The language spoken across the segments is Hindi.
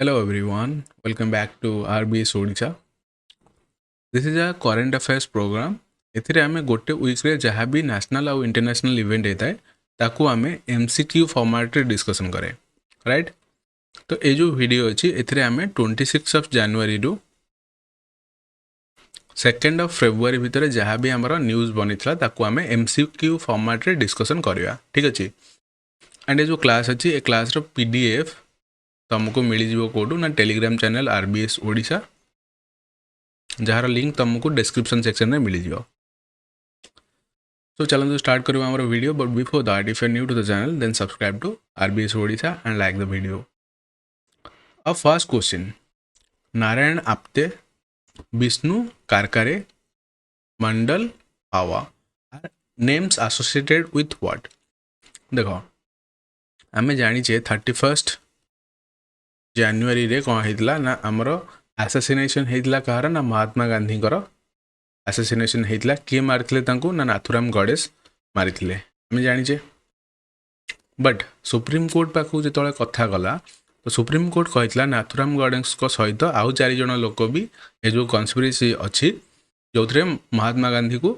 Hello everyone, welcome back to RBS Odisha. This is a current affairs program. ଏଥିରେ ଆମେ ଗୋଟେ ୱିକ୍ରେ ଯାହା ବି ନ୍ୟାସନାଲ୍ ଆଉ ଇଣ୍ଟରନ୍ୟାସନାଲ୍ ଇଭେଣ୍ଟ ହେଇଥାଏ ତାକୁ ଆମେ MCQ ଫର୍ମାଟ୍ରେ ଡିସ୍କସନ୍ କରେ ରାଇଟ୍। ତ ଏ ଯେଉଁ ଭିଡ଼ିଓ ଅଛି ଏଥିରେ ଆମେ 26 ଅଫ୍ ଜାନୁଆରୀରୁ 2nd ଅଫ୍ ଫେବୃଆରୀ ଭିତରେ ଯାହା ବି ଆମର ନ୍ୟୁଜ୍ ବନିଥିଲା ତାକୁ ଆମେ MCQ ଫର୍ମାଟ୍ରେ ଡିସ୍କସନ୍ କରିବା ଠିକ୍ ଅଛି। ଆଣ୍ଡ ଏ ଯେଉଁ କ୍ଲାସ୍ ଅଛି ଏ କ୍ଲାସ୍ର PDF तुमको मिल कौटू ना टेलीग्राम चैनल RBS ओडिशा जार लिंक तुमको डिस्क्रिप्शन सेक्शन में मिल जाओ। सो चलो स्टार्ट करूँ आम video but before that if you new to the channel then subscribe to RBS Odisha and like the video. अब first question, Narayan Apte, Vishnu Karkare, Madanlal Pahwa are names associated with what. देखो आम जाचे 31 जानुरी रे कौन होता ना आमर आसासिनेशन होता कहार ना महात्मा गांधी आसासिनेशन होता किए मारी ना नाथुराम गणेश मारी आम जाचे। बट सुप्रीम कोर्ट पाखु जो कथा गला तो सुप्रीम कोर्ट कहला नाथुराम गणेश सहित आउ 4 जन लोक भी ये जो कन्स्पिरेसी अच्छी जो थे महात्मा गांधी को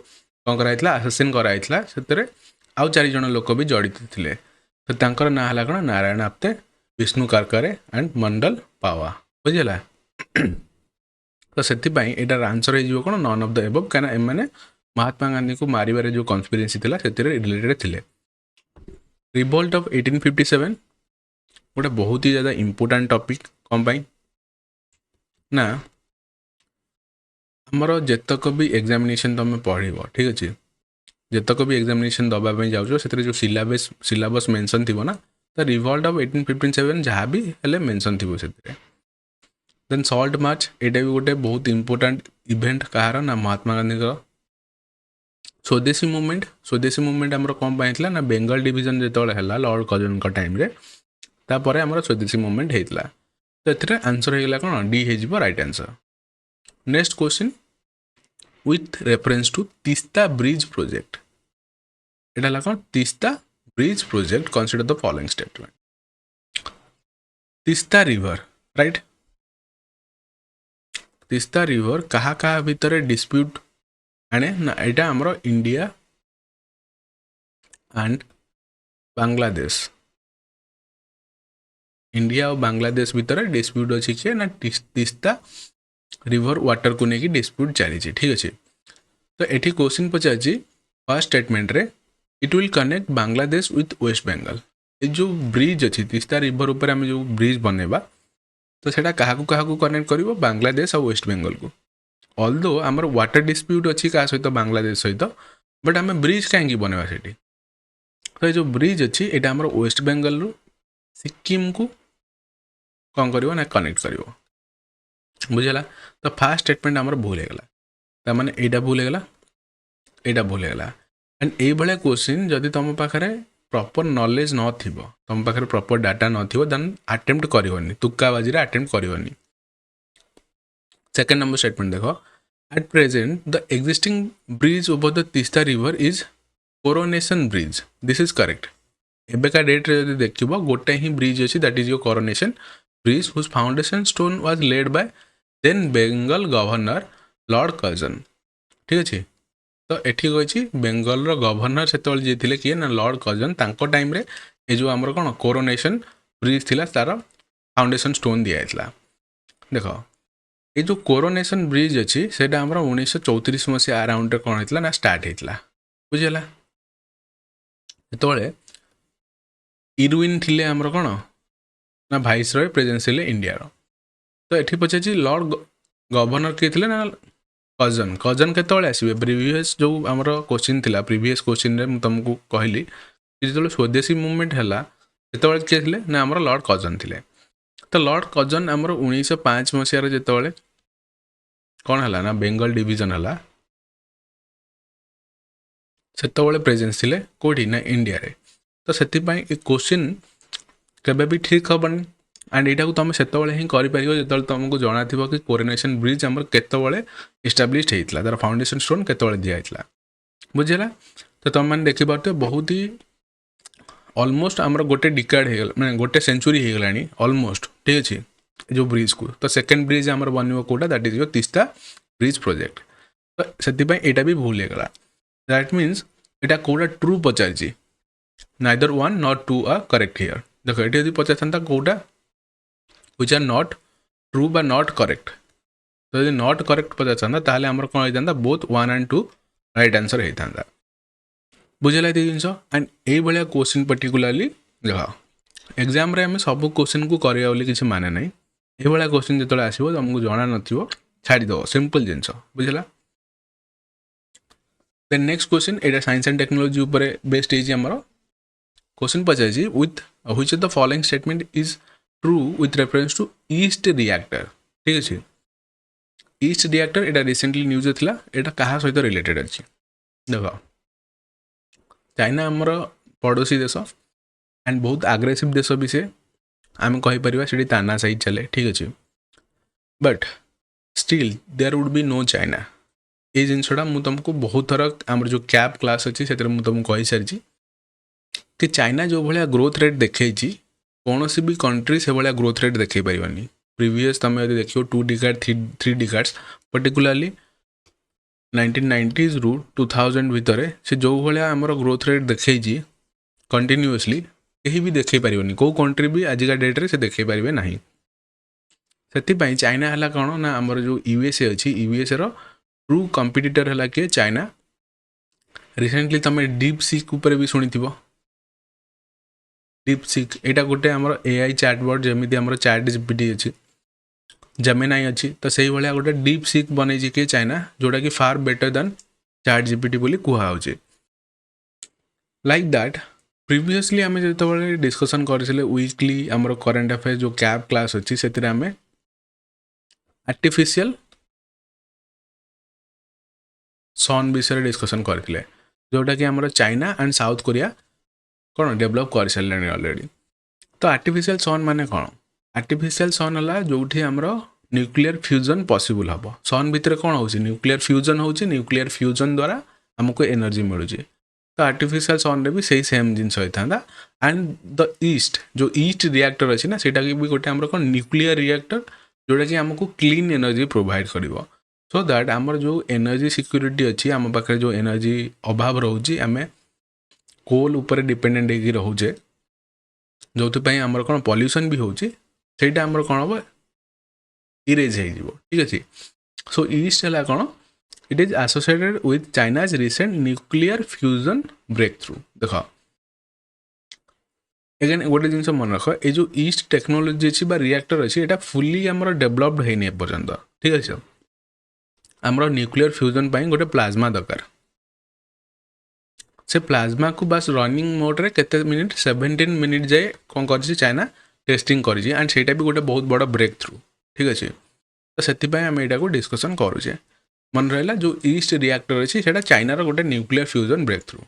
कौन कराइला आसासिन कराइला से आउ 4 जन लोक भी जड़ित थे। तो तांकर ना है कौन नारायण आप्ते, विष्णु कारकारे एंड मंडल पावा बुझेगा। तो से यार आंसर हो कौन नन ऑफ द एबव क्या एम महात्मा गांधी को मारिबार जो कन्स्पिरेसी थिला से रिलेटेड थिले। रिवोल्ट ऑफ 1857 गोटे बहुत ही ज़्यादा इंपोर्टेंट टॉपिक कौन पाई ना आमर जेतक भी एग्जामिनेशन तुम पढ़ ठीक अच्छे जेतक भी एग्जामिनेशन दबाई जाऊँ से जो सिलेबस मेंशन थी ना तो रिवोल्ट ऑफ 1857 जहाँ भी हेले मेंशन थी से। देन सॉल्ट मार्च एटा भी गोटे बहुत इंपोर्टेंट इवेंट कहार ना महात्मा गांधी का। स्वदेशी मूवमेंट आमर कौन पाई ना बेंगल डिवीजन जो है लॉर्ड कर्जन टाइम रे तापर आमर स्वदेशी मूवमेंट होता। तो ये आंसर होगा कौन डी हो right answer. Next question, with reference to Teesta bridge project एटा कौन Teesta bridge project consider the following statement. Teesta river right, Teesta river कहा कहा भितर डिस्प्यूट आने ना एटा हमरो इंडिया एंड बांग्लादेश, इंडिया और बांग्लादेश भितर डिस्प्यूट अच्छी कि ना तीस्ता रिवर वाटर को लेकिन डिस्प्यूट चली ठीक अच्छे। तो ये क्वेश्चन पचार फर्स्ट स्टेटमेंट रे it will connect Bangladesh with West Bengal. ये जो ब्रिज अच्छी तीस्ता रिवर ऊपर आम जो ब्रिज बनवा तो सेटा क्या कनेक्ट कर बांग्लादेश और वेस्ट बेंगल को। ऑल्दो आमर वाटर डिस्प्यूट अच्छी क्या सहित बांग्लादेश सहित बट आम ब्रिज कहीं बनवा से। तो ये जो ब्रिज अच्छी यहाँ आम वेस्ट बेंगल रु सिक्किम को कौन कर ना कनेक्ट कर बुझेगा। तो फास्ट स्टेटमेंट आमर भूल होगा मैंने यहाँ भूल होगा यहाँ भूल होगा। एंड ये भाया क्वेश्चन जदि तुम पाखे प्रॉपर नॉलेज न थी तुम पाखे प्रॉपर डाटा न थी देन अटेम्प्ट करनी तुक्काबाजी अटेम्प्ट करनी। सेकेंड नंबर स्टेटमेंट देखो, at present the existing bridge over the Teesta river is coronation bridge, this is correct. एबेका डेट रे जदि देखिबो गोटे ही ब्रिज अच्छी that is your coronation bridge whose foundation stone was laid by then Bengal governor Lord Curzon ठीक अच्छे। तो एठी कही बेंगल गवर्नर से जी किए ना लॉर्ड कर्जन तांको टाइम रे ये जो आमर कौन कोरोनेशन ब्रिज थिला तार फाउंडेशन स्टोन दिया। देखो ये जो कोरोनेशन ब्रिज अच्छी से 1934 मसीहा अराउंड कौन होता ना स्टार्ट होता बुझेगा। जो इरविन थिले आमर कौन ना भाइस रॉय प्रेजेंस इंडिया। तो ये पचार लॉर्ड गवर्नर किए थे ना कर्जन, कर्जन के आसवे प्रीवियस जो आमर क्वेश्चन थिला प्रीवियस क्वेश्चन रे तुमको कहली जो स्वदेशी मूवमेंट है जो किए थे ना आमर लॉर्ड कर्जन थे। तो लॉर्ड कर्जन आमर 1905 मसीह जो कौन है ना बेंगल डिवीजन है से प्रेजेंस थे कौटी ना इंडिया रे। तो से क्वेश्चन केबे भी ठीक हेनी एंड यहाँ को तुम से ही कर तुमको जना थी कि कोरोनेशन ब्रिज आमर केतबले इस्टाब्लीश होता तार फाउंडेशन स्टोन केतबले दिया बुझेगा। तो तुम मैंने देखिपारे बहुत ही ऑलमोस्ट आमर गोटे डिकेड हो मैंने गोटे सेंचुरी हो गलानी ऑलमोस्ट ठीक अच्छे। जो ब्रिज को तो सेकेंड ब्रिज आमर बनव कोटा that is your Teesta bridge project तो से यहाँ भी भूल होगा दैट मीन्स यहाँ कौटा ट्रू पचार neither one not two are correct here देख ये यदि पचार कौटा व्हिच आर नॉट ट्रू बा नॉट करेक्ट तो यदि नॉट करेक्ट पचार ताहले आमर कौन होता बोथ 1 and 2 राइट आंसर होता बुझेगा ये जिन एंड ये क्वेश्चन पर्टिकुलाली देख एग्जाम रे आम सब क्वेश्चन को करवा बोली किसी माने ना ये क्वेश्चन जो आसो तुमको जना नथिबो छाड़ीदेव सिंपल जिनस बुझला देन नेक्स्ट क्वेश्चन एटा साइंस एंड टेक्नोलॉजी ऊपर बेस्ड है आमर क्वेश्चन पचार with which of the following statement is true with reference to EAST reactor ठीक अच्छे ईस्ट रिएक्टर एटा रिसेंटली न्यूज था एटा कहा सहित रिलेटेड अच्छी देख चाइना आमर पड़ोसी देश एंड बहुत आग्रेसिव देश भी से आम कहीपर से तानाशाही चले ठीक अच्छे but still there would be no China ये जिनसा मुझे तुमको बहुत थर आम जो कैप क्लास अच्छी से तुमको कही सारी कि चाइना जो भाया ग्रोथ रेट देखी कौन सी भी कंट्री से भाया ग्रोथ रेट देखे पारनी प्रीवियस तुम यदि देखो 2 डिकेड 3 डिकेड्स पर्टिकुलरली 1990s रु 2000 भितर से जो भाया आमर ग्रोथ रेट देखी कंटिन्यूअसली कहीं भी देखे पारनी कौ कंट्री भी आजिका डेट्रे से देखे पारे ना से चाइना है कौन ना आमर जो यूएसए अच्छी यूएसए रो ट्रू कंपिटिटर है किए चाइना रिसेंटली तुम डीप सीक उपर भी शुणी डीप सीक यहाँ गोटे आमर एआई चैटबॉट जमी आमर चैट जीपीटी अच्छी जेमिनाई अच्छी तो से भाया गोटे डीप सीक बन किए चाइना जोटा कि far better than chat GPT बोली कहुचे लाइक दैट प्रीवियसली आम जो डिस्कसन करते वीकली आमर करेन्ट अफेयर्स जो कैप क्लास अच्छी से आम आर्टिफिशियल सन विषय डिस्कसन करते जोटा कि आमर चाइना एंड साउथ कोरिया कौन डेभलप कर सारे ऑलरेडी तो आर्टिफिशियल सन माने कौन आर्टिफिशियल सन है जो आमर न्यूक्लियर फ्यूजन पॉसिबल हम सन भितर कौन हो न्यूक्लियर फ्यूजन हो न्यूक्लियर फ्यूजन द्वारा आमको एनर्जी मिलूँ तो आर्टिफिशियल सन भी सही सेम जिन होता एंड द ईस्ट जो ईस्ट रिएक्टर अच्छी ना सेटा भी गोटे आमर कौन न्यूक्लियर रिएक्टर जोटा कि आमको क्लीन एनर्जी प्रोवाइड कर सो दैट आमर जो एनर्जी सिक्योरिटी अच्छी आम पाखे जो एनर्जी अभाव रोचे आम कोल उपर डिपेंडेंट होगी रोचे जो आमर कौन पॉल्यूशन भी होटा आमर कौन हम इरेज हो ठीक अच्छे सो ईस्ट है कौन it is associated with China's recent nuclear fusion breakthrough देख एगेन गोटे जिन मन रख ये जो ईस्ट टेक्नोलोजी अच्छी रिएक्टर अच्छी यहाँ फुली आमर डेभलप्ड है पर्यंत ठीक अच्छे आमर न्यूक्लियर फ्यूजन पाई गोटे प्लाज्मा दरकार से प्लाज्मा को बस रनिंग मोड रे केते मिनिट 17 मिनिट जाए कौन कर चाइना टेस्टिंग कर एंड से भी गोटे बहुत बड़ा ब्रेक थ्रू ठीक अच्छे तो से आम यहाँ को डिस्कसन करुचे मन रहा जो ईस्ट रिएक्टर अच्छी से चाइनार गोटे nuclear fusion breakthrough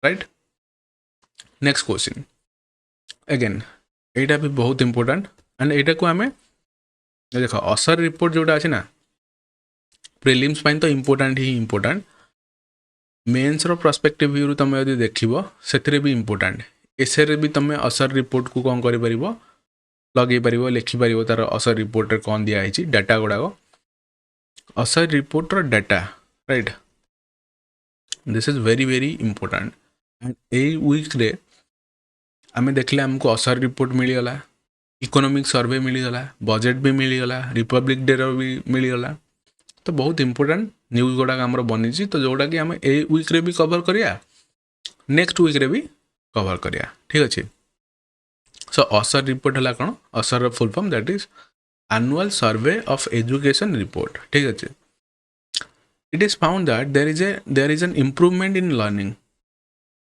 right next question again यहाँ भी बहुत इंपोर्टेंट एंड यहाँ को आम देख असर रिपोर्ट जोटा अच्छे ना प्रिलिम्स तो इंपोर्टेंट ही इंपोर्टेंट मेन्स रो पर्सपेक्टिव व्यू तुम यदि देख से भी इंपोर्टेंट एसे भी तुम असर रिपोर्ट को कौन कर लगे पार लिखिपर तार असर रिपोर्ट कौन दिखाई डाटा गुड़ाक ASER report data right this is very very important and a week रे आम देखले आमको असर रिपोर्ट मिलगला इकोनॉमिक सर्वे मिलगला बजेट भी मिलगला रिपब्लिक डे भी मिलगला तो बहुत इंपोर्टेंट न्यूज गुड़ाक आमर बनी तो जोटा कि आम ए वीक रे भी कवर करिया नेक्स्ट वीक रे भी कवर करिया ठीक अच्छे सो असर रिपोर्ट है कौन ASER full form that is annual survey of education report ठीक अच्छे it is found that there is an improvement in learning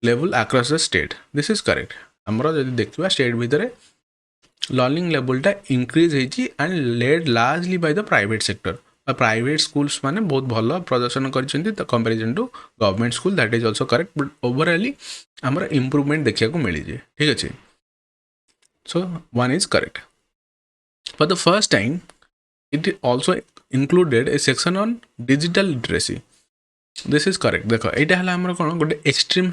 level across the state this is correct आमर जब देखा स्टेट भितर लर्निंग लेवलटा इंक्रीज होती and led largely by the private sector private schools माने बहुत भल प्रदर्शन कर comparison to government school that is also correct but ओवरऑली आमर इम्प्रूवमेंट देखा मिली जाए ठीक अच्छे so one is correct for the first time it also included A section on digital literacy this is correct देख यहाँ है आमर कौन गोटे एक्सट्रीम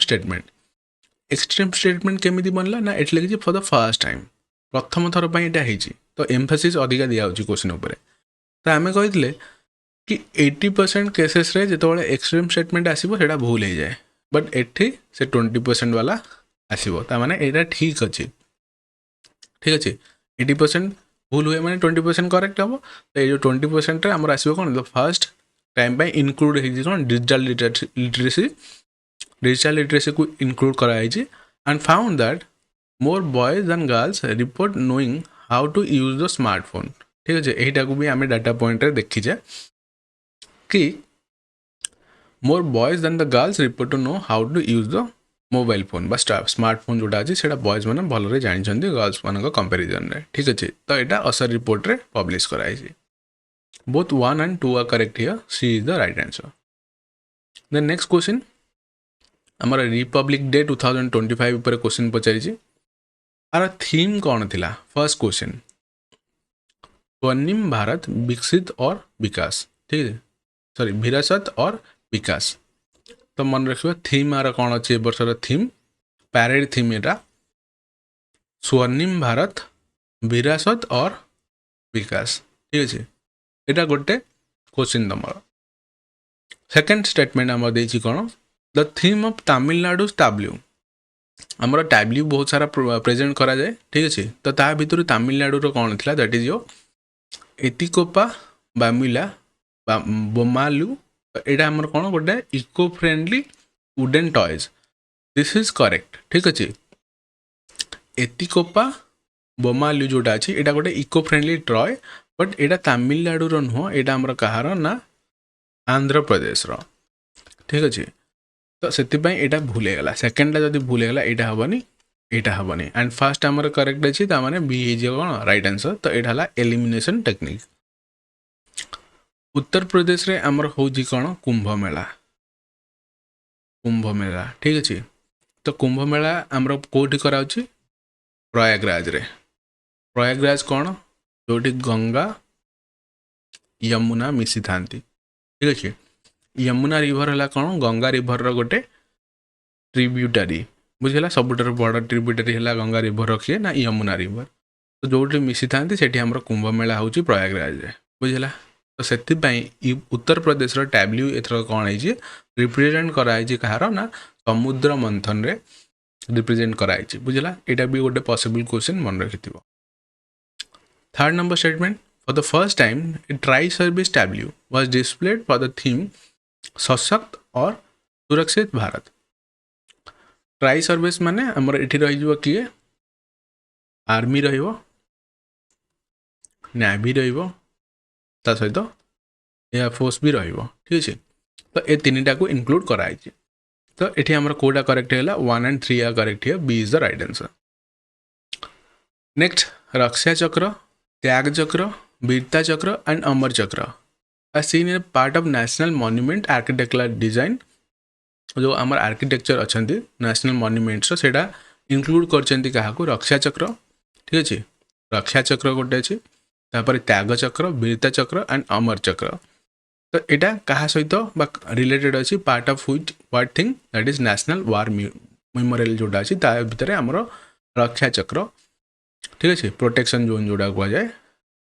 स्टेटमेंट केमी बनला ना एट लगे फॉर द फर्स्ट टाइम प्रथम थर पर यहाँ तो एम्फासिस अधिका दिया क्वेश्चन उपर। तो आम कही कि 80% केसेस रे जो एक्सट्रीम स्टेटमेंट आसो से भूल हो जाए, बट एठी से 20% वाला आसो, ताने यहाँ ठीक अच्छे, ठीक अच्छे। 80% भूल हुए मैंने 20% करेक्ट हम। तो ये 20% आमर आसो कौन, द फर्स्ट टाइम इनक्लूड हो कौन डिजिटल लिटरेसी, डिजिटल लिटरेसी को इनक्लूड कराई and found that more boys than girls report knowing how to use the smartphone. ठीक अच्छे, यहीटा को भी आम डाटा पॉइंट देखीचे कि more boys than the girls report to know how to use the mobile phone बा स्मार्टफोन जोटा अच्छी से बॉयज मैंने भलरे जानते गर्ल्स मान कंपेरिजन रे। ठीक अच्छे, तो यहाँ असर रिपोर्ट रे पब्लिश कराई। Both 1 and 2 are correct here, C is the right answer. Then next question आमर रिपब्लिक डे 2025 ऊपर क्वेश्चन पचारि। आर थीम कौन थिला? फर्स्ट क्वेश्चन स्वर्णिम भारत विकसित और विकास। ठीक है, सॉरी विरासत और विकास। तो मन रखिए थीम आर कौन अच्छे ए वर्षर थीम, पैरेड थीम एटा स्वर्णिम भारत विरासत और विकास। ठीक अच्छे, यहाँ गोटे क्वेश्चन तुम। सेकेंड स्टेटमेंट आम देती कौन, the theme of Tamil Nadu Tableau. आमर टैब्ल्यू बहुत सारा प्रेजेंट करा जाए। ठीक अच्छे, तो ता भितर तमिलनाडु कौन था, दैट इज यो एतिकोपा बामिला बोमालू। यहाँ आमर कौन गोटे eco friendly wooden toys, this is correct. ठीक अच्छे, एतिकोपा बोमालू जोटा अच्छी यहाँ गोटे इको फ्रेंडली टॉय, बट यहाँ तमिलनाडु नुह, यहाँ आमर कहार ना आंध्र प्रदेश रो। ठीक अच्छे, तो से यहाँ भूल गला। सेकेंडटा जब भूल गला यहाँ हेनी, यहाँ हेनी एंड फास्ट आमर करेक्ट अच्छी ताने बी कौन राइट आंसर। तो यहाँ है एलिमिनेशन टेक्निक। उत्तर प्रदेश रे आमर हूँ कौन कुंभ मेला, कुंभ मेला। ठीक अच्छे, तो कुंभ मेला आमर कौटी कराउछि, प्रयागराज रे। प्रयागराज कौन जोटी गंगा यमुना मिसी थांती। ठीक अच्छे, यमुना रिवर है कौन गंगा रिवर रो गोटे ट्रिब्यूटारी, बुझेगा सबुठार बड़ ट्रिब्यूटारी है गंगा रिवर रखिए ना यमुना रिवर। तो जो मिसी था से आम कुंभ मेला हूँ प्रयागराज रे, बुझेगा। तो से उत्तर प्रदेश टैब्ल्यू एथर कौन है रिप्रेजेंट कराई कहार ना समुद्र मंथन रे रिप्रेजेंट कराई, बुझेगा। यहाँ भी गोटे पॉसिबल क्वेश्चन मन रखि। Third number statement, for the first time A tri service Tableau was displayed for the theme सशक्त और सुरक्षित भारत। ट्राई सर्विस माने हमर एठी रही किए आर्मी रहिबो, नेवी रहिबो, ता सहित एयरफोर्स भी रहिबो। ठीक अच्छे, तो ये तीनटा को इनक्लूड कराई। तो ये आमर कोटा करेक्ट है 1 and 3 आर करेक्ट है, B is the right answer. Next Raksha Chakra, Tyag Chakra, Veerta Chakra and Amar Chakra are seen in part of national monument architectural design. जो आमर आर्किटेक्चर अच्छा नेशनल मॉन्यूमेंट्स सेटा इनक्लूड करछंती काहाकू रक्षा चक्र। ठीक अच्छे, रक्षा चक्र गोटे अच्छे, तापर त्याग चक्र, वीरता चक्र एंड अमर चक्र। तो यहाँ क्या सहित रिलेटेड अच्छी part of what thing, that is national War memorial जोटा अच्छी भितर आमर रक्षा चक्र। ठीक अच्छे, प्रोटेक्शन जोन जोटा कह जाए,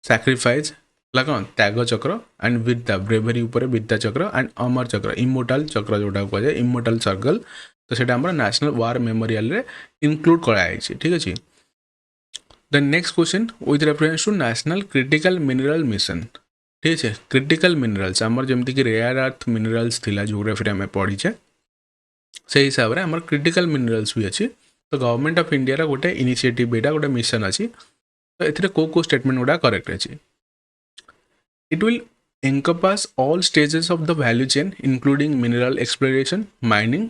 सैक्रिफाइस कौन त्याग चक्र एंड वीरता ब्रेवरी उपर वीरता चक्र एंड अमर चक्र इमोर्टल चक्र जोटा कह जाए इमोर्टल सर्कल। तो सेटा आमर नेशनल वार मेमोरियल रे इनक्लूड कराई। ठीक अच्छे, then next question with reference to National Critical Mineral Mission. ठीक है, क्रिटिकल मिनरल्स आमर जमती कि रेयर अर्थ मिनरल्स थिला जियोग्राफी आम पढ़ीचे, से हिसाब से आमर क्रिटिकल मिनरल्स भी अच्छी। तो गवर्नमेंट ऑफ इंडिया गोटे इनिशिएटिव यहाँ गोटे मिशन अच्छी। तो ये को स्टेटमेंट गुड़ा करेक्ट अच्छी। It will encompass all stages of the value chain including mineral exploration, mining,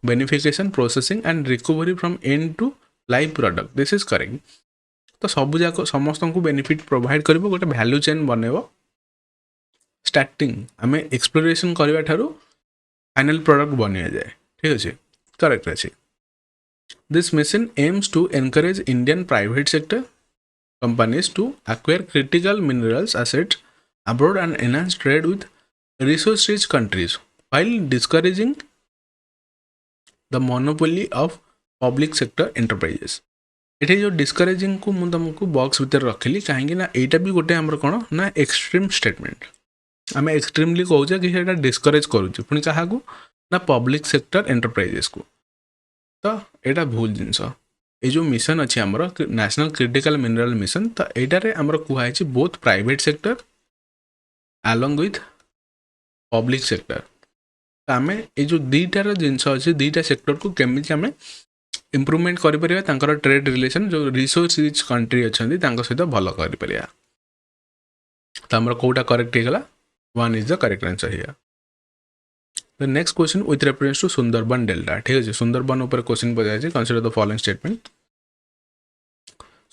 beneficiation, processing and recovery from end to life product. This is correct. तो सब जाक समस्त को बेनिफिट प्रोवाइड कर गोटे वैल्यू चेन बनइब। स्टार्टिंग आम एक्सप्लोरेशन करवा ठारू फाइनल प्रोडक्ट बनिया जाए। ठीक अच्छे, करेक्ट अच्छे। This mission aims to encourage Indian private sector companies to acquire critical minerals assets abroad and enhance trade with resource-rich countries while discouraging the monopoly of public sector enterprises. ये जो डिस्करेजिंग को मुझे तुमको बॉक्स भितर रखिली कहीं यहाँ भी गोटे आमर कौन ना एक्सट्रीम स्टेटमेंट आम एक्सट्रीमली कहे कि सेटा डिस्करेज करुचे पुणी क्या ना पब्लिक सेक्टर एंटरप्राइजेस को तो यहाँ भूल जिनस ये जो मिशन अच्छी आमर नेशनल क्रिटिकल मिनरल मिशन तो यहाँ आमर कहुई both private sector along with public sector तो आम ये जो दीटार जिनस अच्छे दीटा सेक्टर को केमी आम इम्प्रूवमेंट कर ट्रेड रिलेशन जो रिसोर्स रिच कंट्री अच्छा सहित भल कर तो आम कौटा करेक्ट होगा 1 is the correct answer here the next question with reference to Sundarban delta ठीक अच्छे सुंदरबन उपर क्वेश्चन पचार consider the following statement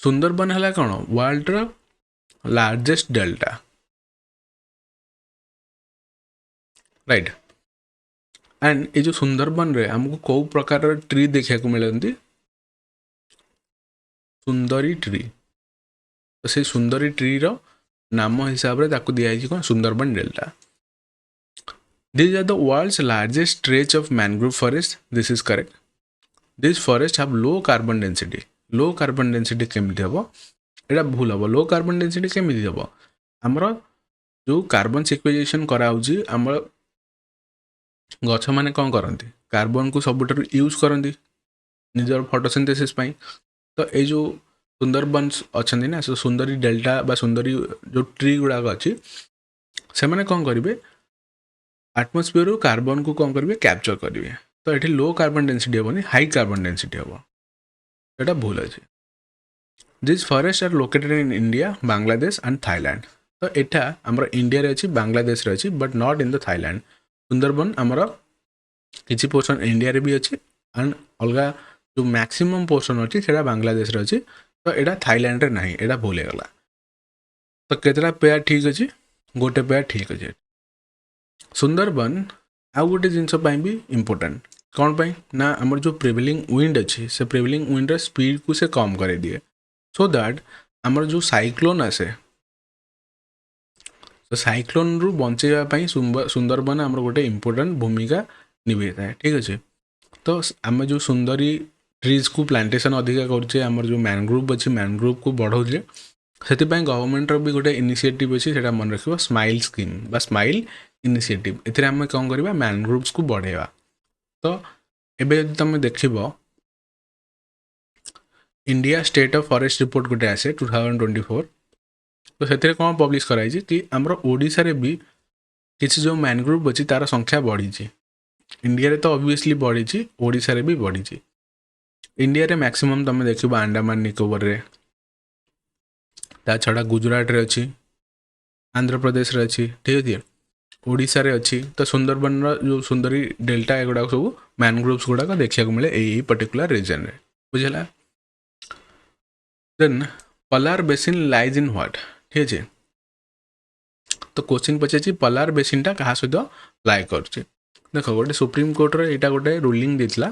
Sundarban है कौन world largest delta right and ये जो सुंदरबन रे हमको कौ प्रकार ट्री देखा मिलती सुंदरी ट्री तो से सुंदरी ट्री रो नाम हिसाब से दिखाई कौन Sundarban delta These are the world's largest stretch of mangrove forest. This is correct. These forests have low carbon density. Low carbon density केमिति हबो एटा भूल हबो low carbon density केमिति हबो हमरो जो कार्बन सिक्वेस्ट्रेशन करा होची हमर गछ माने कोन करंती कार्बन को सबुटर यूज करंती निजर फोटोसिंथेसिस पई तो ए जो सुंदरबन अछंती ना सुंदरी डेल्टा बा सुंदरी जो ट्री गुडा अछि से माने कोन करिवे आटमोस्फियर कार्बन को कौन करेंगे कैप्चर करेंगे तो ये लो कार्बन डेंसिटी हेनी हाई कार्बन डेंसिटी हम यहाँ भूल अच्छे this forest are located in India Bangladesh and Thailand तो यहाँ आमर इंडिया रे अच्छी बांग्लादेश रे अच्छी but not in the Thailand Sundarban आमर किसी पोर्शन इंडिया रे भी अच्छी एंड अलग जो मैक्सिमम पोर्शन अच्छी से बांग्लादेश रे अच्छी तो यहाँ थाईलैंड रे नहीं यहाँ भूल होगा तो केतला पेयर ठीक अच्छे गोटे पेयर ठीक अच्छे सुंदरबन आउ गोटे जिनस भी इम्पोर्टेंट कौन पाई ना आमर जो प्रिवेलिंग विंड अच्छी से प्रिवेलिंग विंड स्पीड को से कम कर दिए सो दैट आमर जो साइक्लोन आसे तो साइक्लोन रु बचाई सुंदरबन आमर गोटे इम्पोर्टेंट भूमिका निभे था ठीक अच्छे तो आम जो सुंदरी ट्रीज को प्लांटेशन अधिका करुचे आमर जो मैनग्रोव अच्छी मैनग्रोव को बढ़ाऊे से गवर्नमेंट भी गोटे इनिशिएटिव अच्छी से मन रख स्माइल स्कीम बा स्माइल इनिशिएटिव एथिरे आम कौन करवा मैनग्रोव्स को बढ़ेवा तो एबे यदि तुम देख India state of forest report गोटे आसे 2024 तो से कौन पब्लिश कराई कि आमर ओडिशा रे भी किसी जो मैनग्रोव अच्छी तार संख्या बढ़ी इंडिया रे तो ऑब्वियसली बढ़ी ओडिशा रे भी बढ़ी इंडिया रे मैक्सिमम तुम देख अंडमान निकोबर रे ता छड़ा गुजरात रे अच्छी आंध्र प्रदेश रे अच्छी ठीक है ओडिशा रे अच्छी तो सुंदरबन जो सुंदरी डेल्टा एगुड़ा सब मैनग्रोव्स गुड़ाक देखा मिले यही पर्टिकुलर रीजन रे बुझला then Palar basin lies in what ठीक है तो क्वेश्चन पचार पलार बेसिन टा क्या सहित लाई कर देख गोटे सुप्रीम कोर्ट रे यहाँ गोटे रूलिंग देता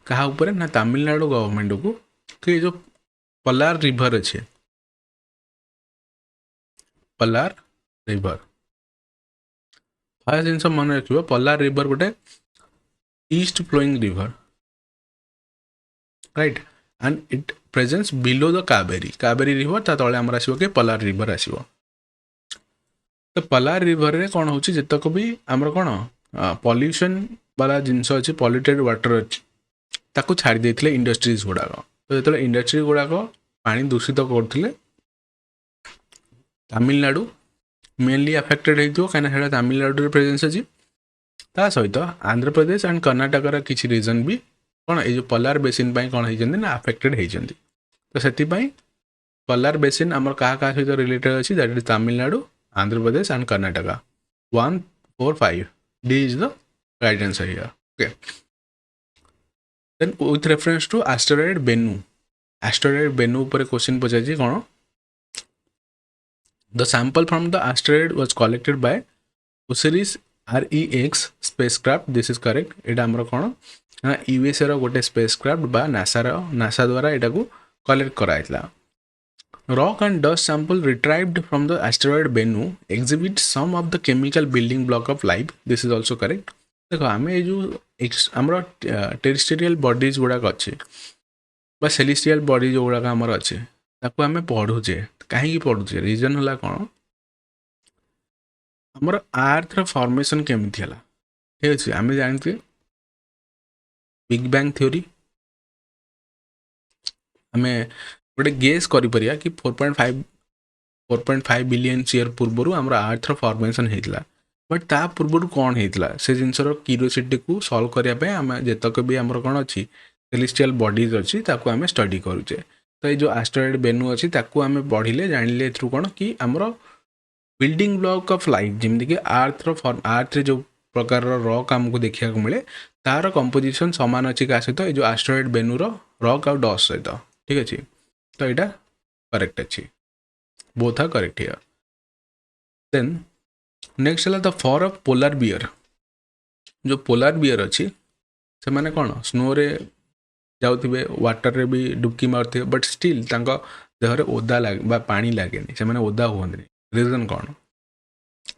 क्या ऊपर ना तमिलनाडु गवर्नमेंट को कि जो पलार रिवर अच्छे पलार रिवर फर्स्ट जिन मन रख पलार रिवर गोटे east flowing river right and it presence below the Kaveri river ता तले आमर आसो कि पलार रिवर आसो तो पलार रिवर रे कौन हो जितक भी आमर कौन पॉल्यूशन वाला जिनस अच्छे पॉल्यूटेड वाटर अच्छी ताको छाड़ी देते इंडस्ट्रीज गुड़ाक तो जो इंडस्ट्री गुड़ाक पानी दूषित करते तमिलनाडु मेनली अफेक्टेड हो कहीं तमिलनाडु प्रेजेंस अच्छी ता सहित आंध्र प्रदेश एंड कर्नाटक किसी रीजन भी कौन ये पलार बेसिन कौन होती ना अफेक्टेड होती तो से पलार बेसिन आमर क्या सहित रिलेटेड अच्छी that is Tamil Nadu Andhra Pradesh and Karnataka 1 4 5 D is the right answer here okay then with reference to asteroid Bennu पर क्वेश्चन पचार कौन the sample from the asteroid was collected by OSIRIS REX spacecraft this is correct यहाँ आमर कौन ना यूएसए रो गोटे स्पेसक्राफ्ट बा नासा द्वारा यहाँ को कलेक्ट कराइला rock and dust sample retrieved from the asteroid Bennu exhibit some of the chemical building block of life this is also correct देखो आम ये जो आमर टेरिस्टेरियल बॉडीज गुड़ाक अच्छे बा सेलेस्टियल बॉडी जो गुड़ाक आमर अच्छे ताको आम पढ़ुचे कहीं पढ़ुचे रीजन है कौन आमर आर्थ फॉर्मेशन केमती है ठीक अच्छे आम जानते बिग बैंग थ्योरी आम गोटे गेस कर कि 4.5 बिलियन ईयर पूर्व आम आर्थ फॉर्मेशन होता बट ता पूर्व कौन होता से जिनसर क्यूरियोसिटी को सॉल्व करने आम जितक भी आमर कौन अच्छी सेलेस्टियल बॉडीज अच्छी ताको आम स्टडी करुचे तो ये जो एस्टेरॉयड बेनू अच्छी ताको आम पढ़िले जानिले एथरू कौन कि आमर बिल्डिंग ब्लॉक ऑफ लाइफ जमीक आर्थ फॉर्म आर्थ जो प्रकार रॉक आमको देखा मिले तार कंपोजिशन सामान अच्छी क्या सहित जो एस्टेरॉयड बेनूर रॉक आउ डस्ट सहित ठीक अच्छे तो यहाँ करेक्ट अच्छी both are correct here then next है the fur of polar bear जो पोलार बियर अच्छी से माने कौन स्नो रे जाउथिबे वाटर रे भी डुबकी मारथिबे बट स्टिल तांको देहरे ओदा लागे बा पानी लागेनी से माने ओदा होंदनी रीजन कौन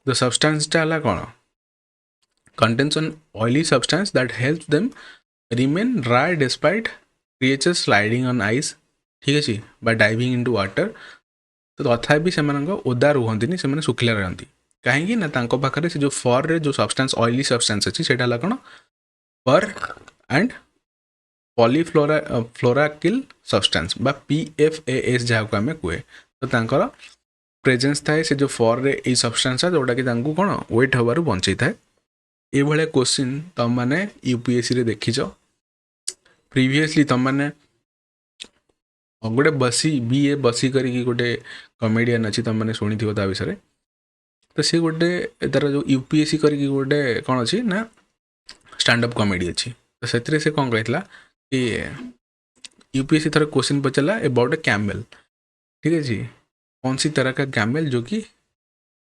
द सब्सटेंस टा हला कौन contains an oily substance that helps them remain dry despite creatures sliding on ice ठीक अच्छे by diving into water तो तथापि से ओदा रुहंती से सुखिला रहती कहीं ना तांको पाखरे से जो फर रे जो सब्सटेंस ऑयली सब्सटेंस अच्छी सेटा कौन पर एंड पॉलीफ्लोरा फ्लोराकिल सब्सटेंस बा PFAS जहाँ को आम कहे तो तांकर प्रेजेंस थाए से जो फर रे ये सब्सटेंस है जोटा कि तांको कौन वेट हबार बंचई थाए ये भाया क्वेश्चन तुम मैंने यूपीएससी रे देखीच प्रीवियसली तुम मैंने गोटे बसी बीए बसी करी गोटे कमेडियन अच्छी तुम मैंने शुणी ता विषय तो सी गोटे तार जो यूपीएससी करी गोटे कौन अच्छी ना स्टैंडअप कॉमेडी अच्छी तो से कौन कहला कि यूपीएससी थोड़ा क्वेश्चन पचारा अबाउट ए कैमल ठीक है जी कौन सी तरह का कैमल जो कि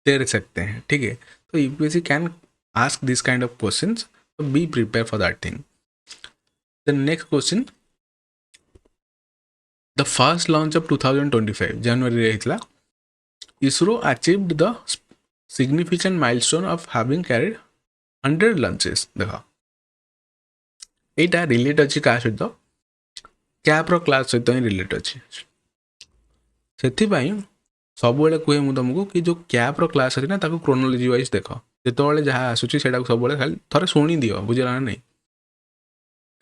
तैर सकते हैं ठीक है तो UPSC can ask this kind of questions so be prepared for that thing. The next question, the first launch of 2025 January रहला ISRO achieved the significant milestone of having carried 100 launches देखा एटा रिलेट अच्छी क्या सहित कैप्र क्लास सहित ही रिलेट अच्छी से सब कहे मुझे तुमको कि जो कैप्र क्लास अच्छी ना ताको क्रोनोलोजी वाइज देख जिते जहाँ आसूसी से सब खाली थे शुणी दियो बुझल ना नहीं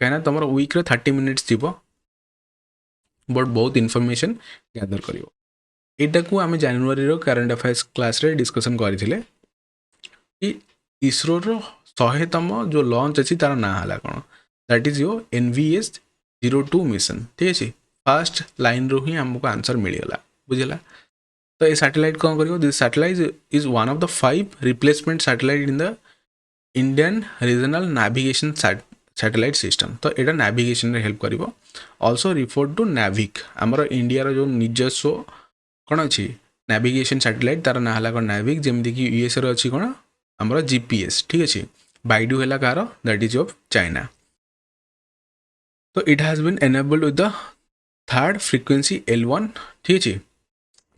कहीं तुम वीक्रे 30 मिनिट्स थी बट बहुत इनफर्मेशन गैदर कर यहाँ को आम जनवरी करेन्ट अफेयर्स क्लास रे डिस्कसन करते कि इसरोर 100तम जो लॉन्च अच्छी तार ना है कौन that is your NVS-02 mission ठीक अच्छे फास्ट लाइन रू ही आमको आंसर मिलगला बुझला तो ये सैटेलाइट कौन करियो this satellite is one of the 5 replacement satellite in the Indian regional navigation satellite system तो यहाँ नेविगेशन हेल्प करिवो आल्सो रिफर टू नाविक आमर इंडिया रो जो निजस्व कौन अच्छी नेविगेशन सैटेलाइट तार ना है कौन नाविक जमीक कि यूएस रो अच्छी कौन आमर GPS ठीक अच्छे बाइडू है कार दैट इज ऑफ चाइना तो it has been enabled with the 3rd frequency L1 ठीक अच्छे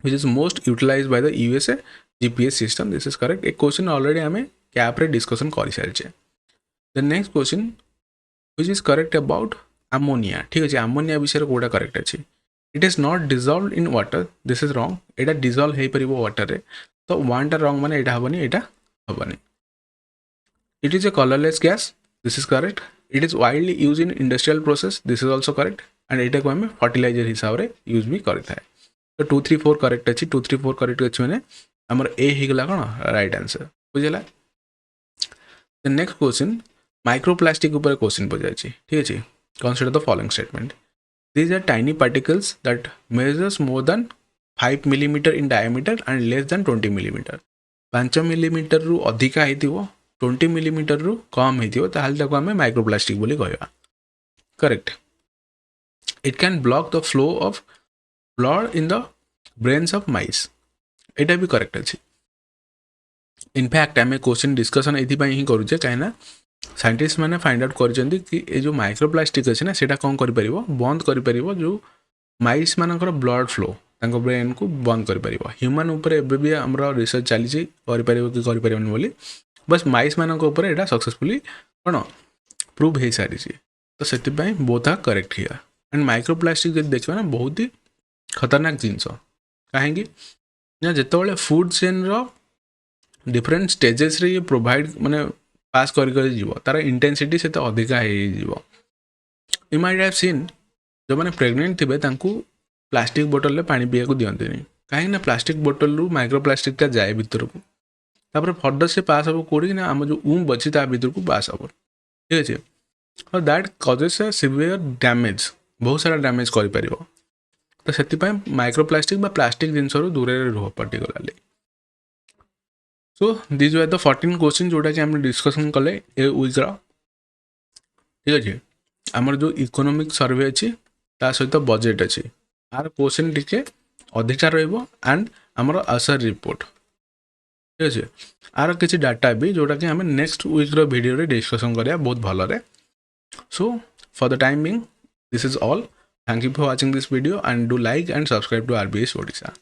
which is most utilized by the USA GPS system. This is correct. एक क्वेश्चन ऑलरेडी आम कैप रे डिस्कसन कर सारी the next question which is correct about ammonia ठीक अच्छे ammonia विषय कौटा करेक्ट अच्छे it is not dissolve in water this is wrong यहाँ डिजॉल्व हो पार वाटर रे तो वन टा रॉन्ग माने यहाँ हेनी यहाँ हेनी it is a colourless gas this is correct it is widely use in industrial process this is also correct and यहाँ को आम फर्टिलाइजर हिसाब से यूज भी करें तो 2 3 4 करेक्ट अच्छी 2 3 4 करेक्ट अच्छे मैंने आमर ए होगा कौन राइट आंसर बुझेगा द नेक्स्ट क्वेश्चन माइक्रोप्लास्टिक ऊपर क्वेश्चन पचार ठीक अच्छे consider the following statement these are tiny particles that measures more than 5 millimetre in diameter and less than 20 millimetre 5 millimetre रु अधिका हो 20 मिलीमीटर रु कम हो आम माइक्रोप्लास्टिक बोली कहवा correct it can block the flow of blood in the brains of mice यहाँ भी करेक्ट अच्छे इनफैक्ट आम क्वेश्चन डिस्कसन ये ही करुचे कहीं साइंटिस्ट मैंने फाइंड आउट कर जो माइक्रोप्लास्टिक अच्छे ना से कौन कर बंद कर जो माइस मानकर ब्लड फ्लो ब्रेन को बंद कर ह्यूमन उपर एबे भी आम रिसर्च चली कि बोली बस माइस मान यहाँ सक्सेसफुली कौन प्रूव हो सारी तो से both are correct here and microplastic जब देखा ना बहुत ही खतरनाक जिनस कहीं जिते फूड चेन डिफरेंट स्टेजेस रे ये प्रोवाइड माने पास कर तार इंटेंसिटी से अधिका हो यू माइट हैव सीन जो मैंने प्रेग्नेंट थे प्लास्टिक बोतल में पानी पीवा दिखती कहीं प्लास्टिक बोतल रू माइक्रोप्लास्टिकटा जाए भीतर को तापर फर्दर से पास हम कौटी ना आम जो ऊम अच्छी भीतर को पास हम ठीक अच्छे और that causes A severe damage बहुत सारा डैमेज कर तो से माइक्रोप्लास्टिक बा प्लास्टिक जिनस दूर रुह particularly so this were the 14 question जोटा कि आम डिस्कसन कले ए वीक्र ठीक अच्छे आमर जो इकोनॉमिक सर्वे अच्छी ता सहित बजेट अच्छी आर क्वेश्चन टिके अधिकार रहिबो एंड आमर आंसर रिपोर्ट ठीक अच्छे आर किसी डाटा भी जोटा कि आम नेक्स्ट वीक्र वीडियो डिस्कसन करिया बहुत भल so for the time being this is all thank you for watching this video and do like and subscribe to RBS Odisha।